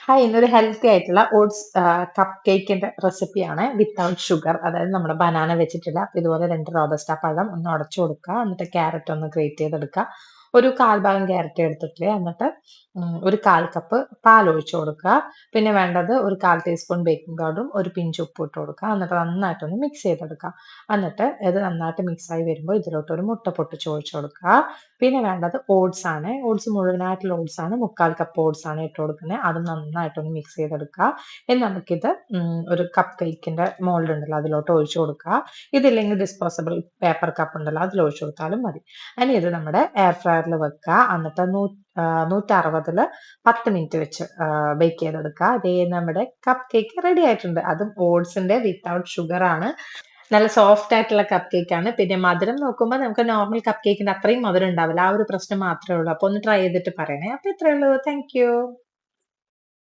Hi, ഇന്നൊരു healthy ആയിട്ടുള്ള oats cup കേക്കിന്റെ റെസിപ്പിയാണ് വിത്തൗട്ട് ഷുഗർ. അതായത് നമ്മുടെ ബനാന വെച്ചിട്ടില്ല. ഇതുപോലെ 2 റോബസ്റ്റ പഴം ഒന്ന് ഉടച്ചു കൊടുക്കുക. എന്നിട്ട് ക്യാരറ്റ് ഒന്ന് ഗ്രേറ്റ് ചെയ്തെടുക്കുക. ഒരു 1/4 ഭാഗം ക്യാരറ്റ് എടുത്തിട്ട് എന്നിട്ട് ഒരു 1/4 കപ്പ് പാൽ ഒഴിച്ചു കൊടുക്കുക. പിന്നെ വേണ്ടത് ഒരു 1/4 ടീസ്പൂൺ ബേക്കിംഗ് പൗഡറും ഒരു പിഞ്ച് ഉപ്പും ഇട്ട് കൊടുക്കുക. എന്നിട്ട് നന്നായിട്ടൊന്ന് മിക്സ് ചെയ്തെടുക്കുക. എന്നിട്ട് ഇത് നന്നായിട്ട് മിക്സ് ആയി വരുമ്പോൾ ഇതിലോട്ട് ഒരു മുട്ട പൊട്ടിച്ച് ഒഴിച്ചു കൊടുക്കുക. പിന്നെ വേണ്ടത് ഓട്സ് ആണ്. ഓട്സ് മുഴുവനായിട്ടുള്ള ഓട്സ് ആണ്. 1/4 കപ്പ് ഓട്സ് ആണ് ഇട്ട് കൊടുക്കുന്നത്. അത് നന്നായിട്ടൊന്ന് മിക്സ് ചെയ്തെടുക്കുക. ഇനി നമുക്കിത് ഒരു കപ്പ് കേക്കിന്റെ മോൾഡ് ഉണ്ടല്ലോ അതിലോട്ട് ഒഴിച്ചു കൊടുക്കുക. ഇതില്ലെങ്കിൽ ഡിസ്പോസബിൾ പേപ്പർ കപ്പ് ഉണ്ടല്ലോ അതിൽ ഒഴിച്ചു കൊടുത്താലും മതി. ഇനി ഇത് നമ്മുടെ എയർ ഫ്രയറിൽ വെക്കുക. എന്നിട്ട് 160-ല് 10 മിനിറ്റ് വെച്ച് ബേക്ക് ചെയ്തെടുക്കുക. അതേ നമ്മുടെ കപ്പ് കേക്ക് റെഡി ആയിട്ടുണ്ട്. അതും ഓട്സിന്റെ വിത്തൗട്ട് ഷുഗർ ആണ്. നല്ല സോഫ്റ്റ് ആയിട്ടുള്ള കപ്പ് കേക്ക് ആണ്. പിന്നെ മധുരം നോക്കുമ്പോൾ നമുക്ക് നോർമൽ കപ്പ് കേക്കിന്റെ അത്രയും മധുരം ഉണ്ടാവില്ല. ആ ഒരു പ്രശ്നം മാത്രമേ ഉള്ളൂ. അപ്പൊ ഒന്ന് ട്രൈ ചെയ്തിട്ട് പറയണേ. അപ്പൊ ഇത്രയേ ഉള്ളൂ. Thank you.